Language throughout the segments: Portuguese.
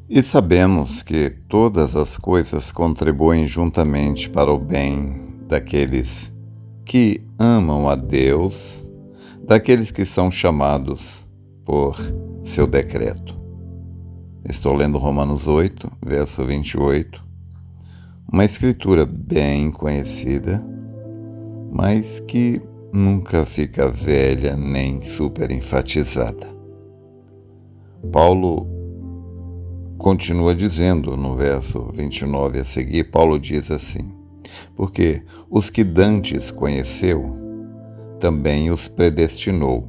E sabemos que todas as coisas contribuem juntamente para o bem daqueles que amam a Deus, daqueles que são chamados por seu decreto. Estou lendo Romanos 8, verso 28, uma escritura bem conhecida, mas que nunca fica velha nem super enfatizada. Paulo continua dizendo no verso 29 a seguir, Paulo diz assim: porque os que dantes conheceu, também os predestinou,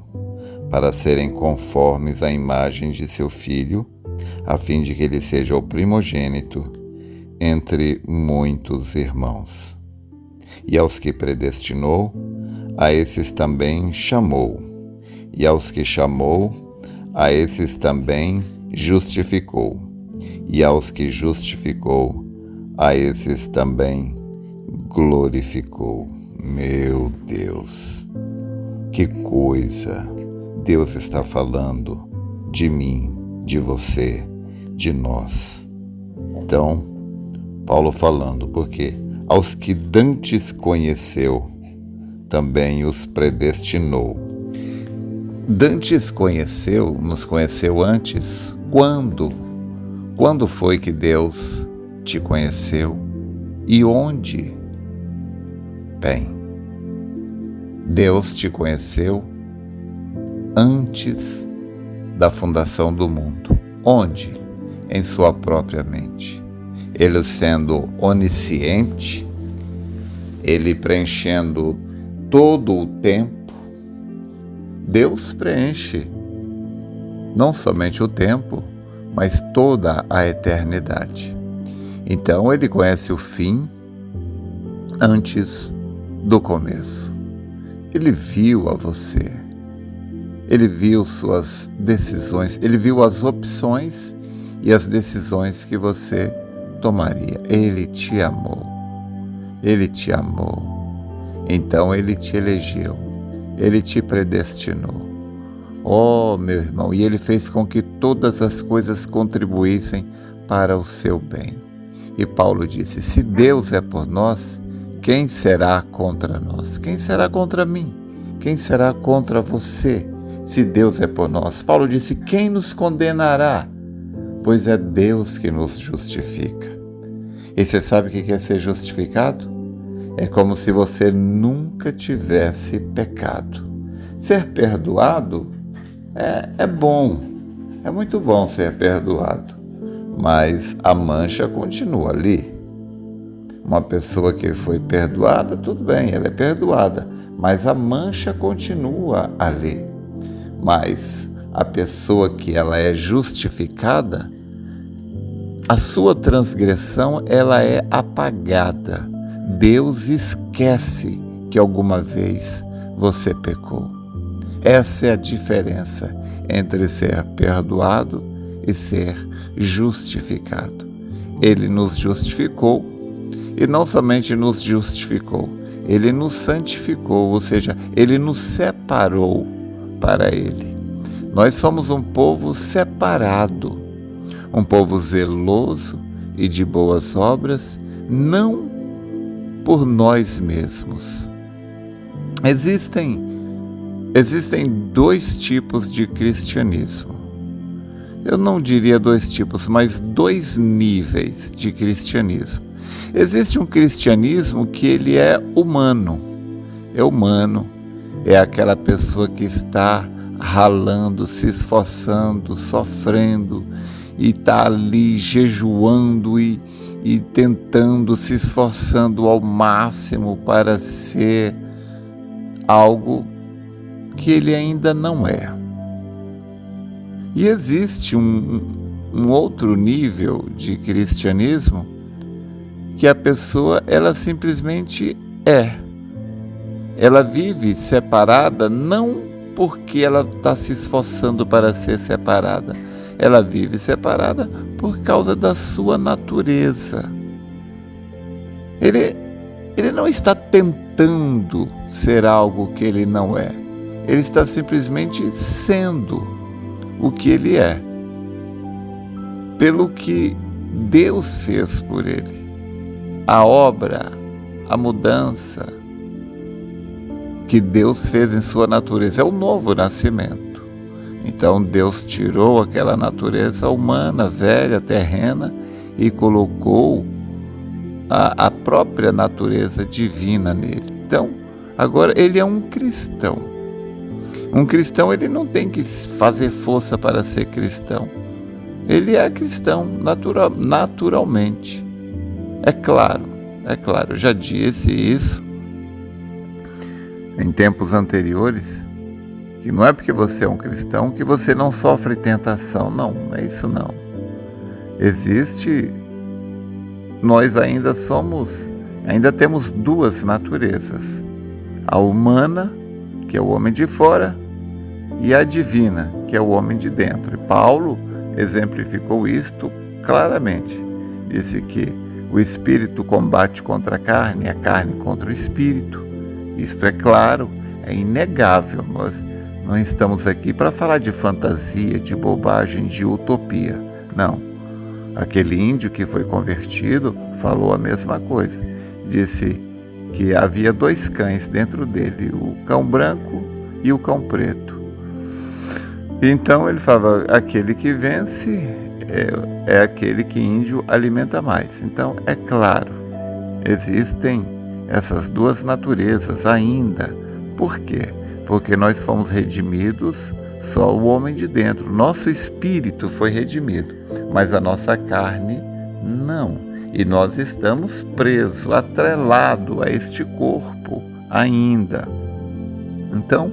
para serem conformes à imagem de seu Filho, a fim de que ele seja o primogênito entre muitos irmãos. E aos que predestinou, a esses também chamou. E aos que chamou, a esses também justificou. E aos que justificou, a esses também glorificou. Meu Deus, que coisa! Deus está falando de mim, de você, de nós. Então, Paulo falando, porque aos que dantes conheceu, também os predestinou. Dantes conheceu, nos conheceu antes, quando? Quando foi que Deus te conheceu? E onde? Bem, Deus te conheceu antes da fundação do mundo. Onde? Em sua própria mente. Ele sendo onisciente, ele preenchendo todo o tempo. Deus preenche não somente o tempo, mas toda a eternidade. Então ele conhece o fim antes do começo. Ele viu a você. Ele viu suas decisões, ele viu as opções e as decisões que você tomaria. Ele te amou. Ele te amou. Então ele te elegeu. Ele te predestinou. Oh, meu irmão, e ele fez com que todas as coisas contribuíssem para o seu bem. E Paulo disse: se Deus é por nós, quem será contra nós? Quem será contra mim? Quem será contra você? Se Deus é por nós. Paulo disse: quem nos condenará? Pois é Deus que nos justifica. E você sabe o que é ser justificado? É como se você nunca tivesse pecado. Ser perdoado é bom, é muito bom ser perdoado, mas a mancha continua ali. Uma pessoa que foi perdoada, tudo bem, ela é perdoada, mas a mancha continua ali. Mas a pessoa que ela é justificada, a sua transgressão ela é apagada. Deus esquece que alguma vez você pecou. Essa é a diferença entre ser perdoado e ser justificado. Ele nos justificou e não somente nos justificou, ele nos santificou, ou seja, ele nos separou para ele. Nós somos um povo separado, um povo zeloso e de boas obras, não por nós mesmos. Existem dois tipos de cristianismo. Eu não diria dois tipos, mas dois níveis de cristianismo. Existe um cristianismo que ele é humano. É humano. É aquela pessoa que está ralando, se esforçando, sofrendo e está ali jejuando e tentando, se esforçando ao máximo para ser algo que ele ainda não é. E existe um outro nível de cristianismo que a pessoa, ela simplesmente é. Ela vive separada não porque ela está se esforçando para ser separada. Ela vive separada por causa da sua natureza. Ele não está tentando ser algo que ele não é. Ele está simplesmente sendo o que ele é. pelo que Deus fez por ele. A obra, a mudança que Deus fez em sua natureza é o novo nascimento. Então Deus tirou aquela natureza humana, velha, terrena, e colocou a própria natureza divina nele. Então, agora ele é um cristão. Um cristão, ele não tem que fazer força para ser cristão. Ele é cristão naturalmente. É claro, eu já disse isso em tempos anteriores, que não é porque você é um cristão que você não sofre tentação. Não é isso não. Nós ainda temos duas naturezas. A humana, que é o homem de fora, e a divina, que é o homem de dentro. E Paulo exemplificou isto claramente. Disse que o espírito combate contra a carne contra o espírito. Isto é claro, é inegável. Nós não estamos aqui para falar de fantasia, de bobagem, de utopia. Não. Aquele índio que foi convertido falou a mesma coisa. Disse que havia dois cães dentro dele, o cão branco e o cão preto. Então ele falava, aquele que vence é aquele que índio alimenta mais. Então é claro, existem essas duas naturezas ainda. Por quê? Porque nós fomos redimidos, só o homem de dentro. Nosso espírito foi redimido, mas a nossa carne não. E nós estamos presos, atrelados a este corpo ainda. Então,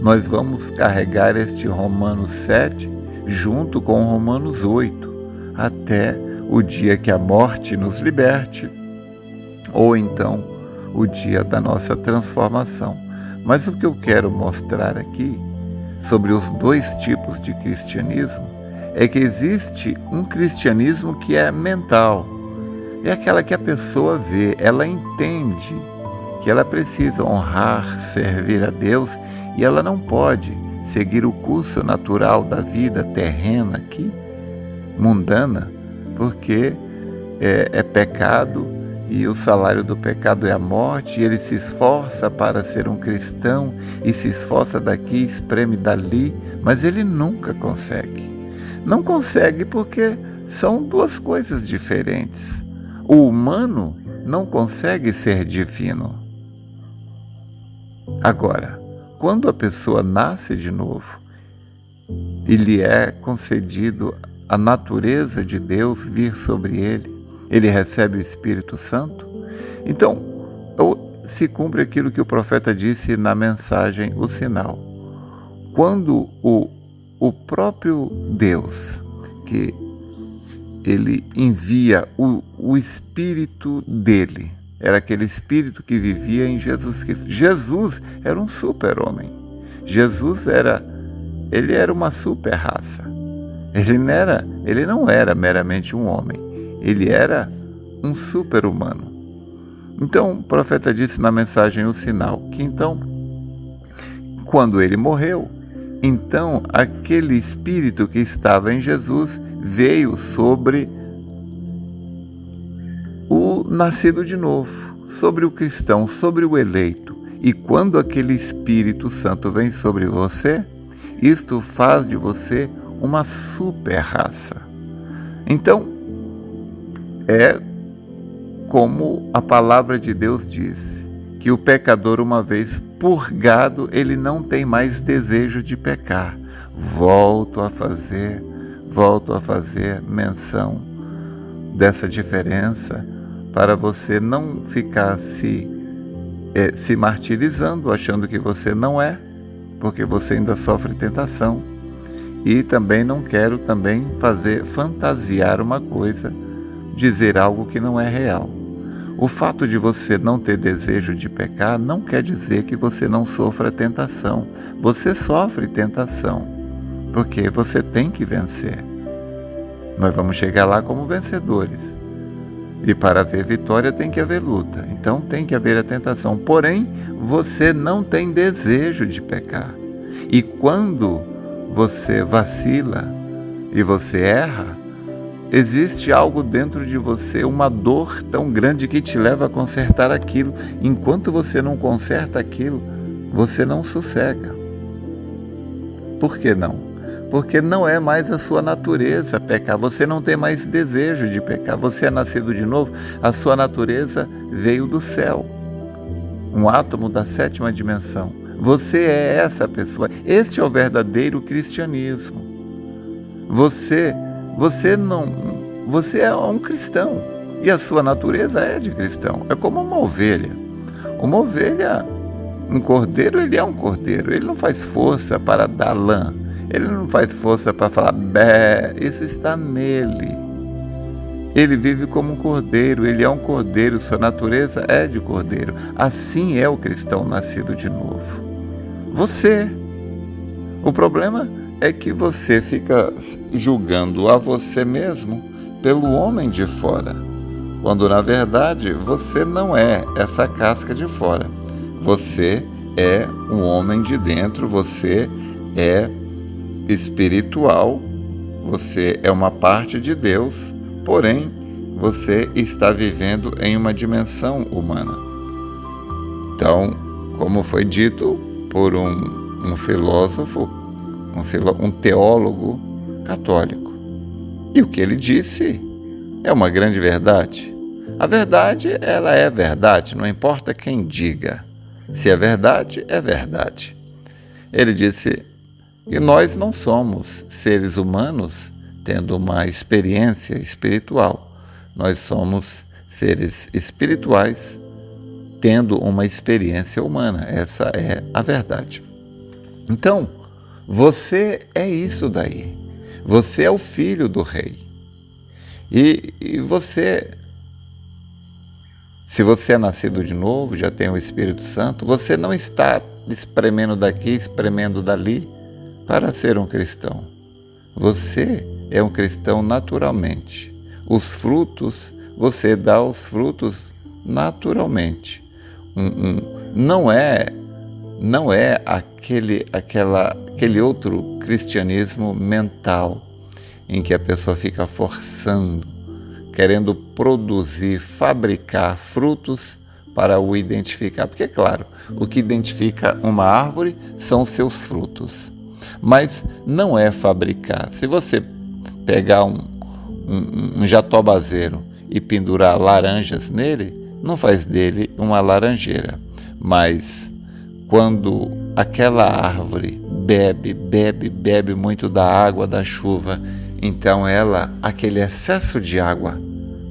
nós vamos carregar este Romanos 7 junto com Romanos 8, até o dia que a morte nos liberte, ou então o dia da nossa transformação. Mas o que eu quero mostrar aqui, sobre os dois tipos de cristianismo, é que existe um cristianismo que é mental. É aquela que a pessoa vê, ela entende que ela precisa honrar, servir a Deus, e ela não pode seguir o curso natural da vida terrena aqui, mundana, porque é pecado, e o salário do pecado é a morte, e ele se esforça para ser um cristão, e se esforça daqui, espreme dali, mas ele nunca consegue. Não consegue porque são duas coisas diferentes. O humano não consegue ser divino. Agora, quando a pessoa nasce de novo e lhe é concedido a natureza de Deus vir sobre ele recebe o Espírito Santo, então se cumpre aquilo que o profeta disse na mensagem, o sinal. Quando o próprio Deus, que ele envia o Espírito dele, era aquele Espírito que vivia em Jesus Cristo. Jesus era um super-homem. Jesus era uma super-raça. Ele não era meramente um homem. Ele era um super-humano. Então, o profeta disse na mensagem o sinal, que então, quando ele morreu, então aquele Espírito que estava em Jesus veio sobre o nascido de novo, sobre o cristão, sobre o eleito. E quando aquele Espírito Santo vem sobre você, isto faz de você uma super raça. Então, é como a palavra de Deus diz, que o pecador, uma vez purgado, ele não tem mais desejo de pecar. Volto a fazer menção dessa diferença, para você não ficar se martirizando, achando que você não é, porque você ainda sofre tentação. E também não quero fazer fantasiar uma coisa, dizer algo que não é real. O fato de você não ter desejo de pecar não quer dizer que você não sofra tentação. Você sofre tentação, porque você tem que vencer. Nós vamos chegar lá como vencedores. E para haver vitória tem que haver luta. Então tem que haver a tentação. Porém, você não tem desejo de pecar. E quando você vacila e você erra, Existe algo dentro de você, uma dor tão grande que te leva a consertar aquilo. Enquanto você não conserta aquilo, você não sossega. Por que não? Porque não é mais a sua natureza pecar. Você não tem mais desejo de pecar. Você é nascido de novo. A sua natureza veio do céu. Um átomo da 7ª dimensão. Você é essa pessoa. Este é o verdadeiro cristianismo. Você é um cristão e a sua natureza é de cristão. É como uma ovelha. Uma ovelha, um cordeiro, ele é um cordeiro. Ele não faz força para dar lã. Ele não faz força para falar bé. Isso está nele. Ele vive como um cordeiro. Ele é um cordeiro. Sua natureza é de cordeiro. Assim é o cristão nascido de novo. Você. O problema é que você fica julgando a você mesmo pelo homem de fora, quando na verdade você não é essa casca de fora. Você é um homem de dentro, você é espiritual, você é uma parte de Deus, porém você está vivendo em uma dimensão humana. Então, como foi dito por um filósofo, um teólogo católico. E o que ele disse é uma grande verdade. A verdade, ela é verdade, não importa quem diga. Se é verdade, é verdade. Ele disse que nós não somos seres humanos tendo uma experiência espiritual. Nós somos seres espirituais tendo uma experiência humana. Essa é a verdade. Então, você é isso daí. Você é o filho do rei. E você, se você é nascido de novo, já tem o Espírito Santo, você não está espremendo daqui, espremendo dali para ser um cristão. Você é um cristão naturalmente. Os frutos, você dá os frutos naturalmente. Não é aquele outro cristianismo mental em que a pessoa fica forçando, querendo produzir, fabricar frutos para o identificar. Porque, claro, o que identifica uma árvore são os seus frutos. Mas não é fabricar. Se você pegar um jatobazeiro e pendurar laranjas nele, não faz dele uma laranjeira. Mas quando aquela árvore bebe muito da água da chuva, então aquele excesso de água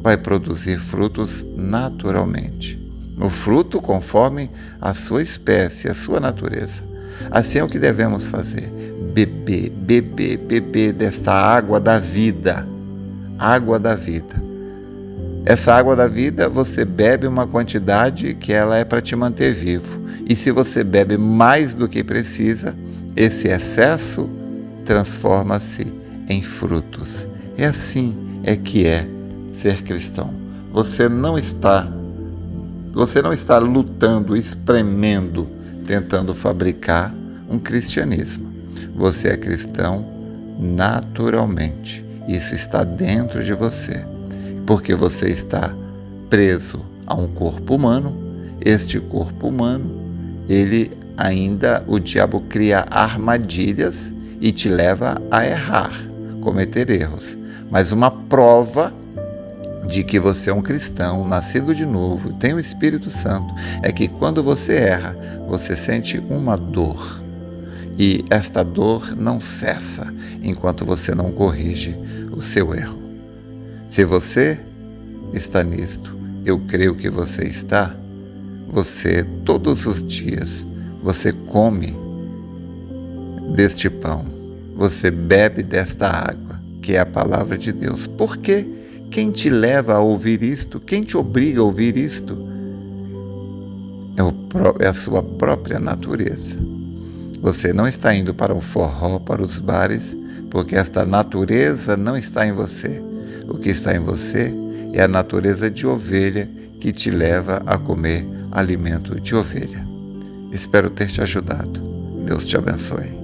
vai produzir frutos naturalmente. O fruto conforme a sua espécie, a sua natureza. Assim é o que devemos fazer. Beber desta água da vida. Água da vida. Essa água da vida, você bebe uma quantidade que ela é para te manter vivo. E se você bebe mais do que precisa, esse excesso transforma-se em frutos. E assim é que é ser cristão. Você não está lutando, espremendo, tentando fabricar um cristianismo. Você é cristão naturalmente. Isso está dentro de você. Porque você está preso a um corpo humano. Este corpo humano, o diabo cria armadilhas e te leva a errar, cometer erros. Mas uma prova de que você é um cristão, nascido de novo, tem o Espírito Santo, é que quando você erra, você sente uma dor. E esta dor não cessa enquanto você não corrige o seu erro. Se você está nisto, eu creio que você está, você todos os dias, você come deste pão, você bebe desta água, que é a palavra de Deus. Porque quem te leva a ouvir isto, quem te obriga a ouvir isto, é a sua própria natureza. Você não está indo para o forró, para os bares, porque esta natureza não está em você. O que está em você é a natureza de ovelha que te leva a comer alimento de ovelha. Espero ter te ajudado. Deus te abençoe.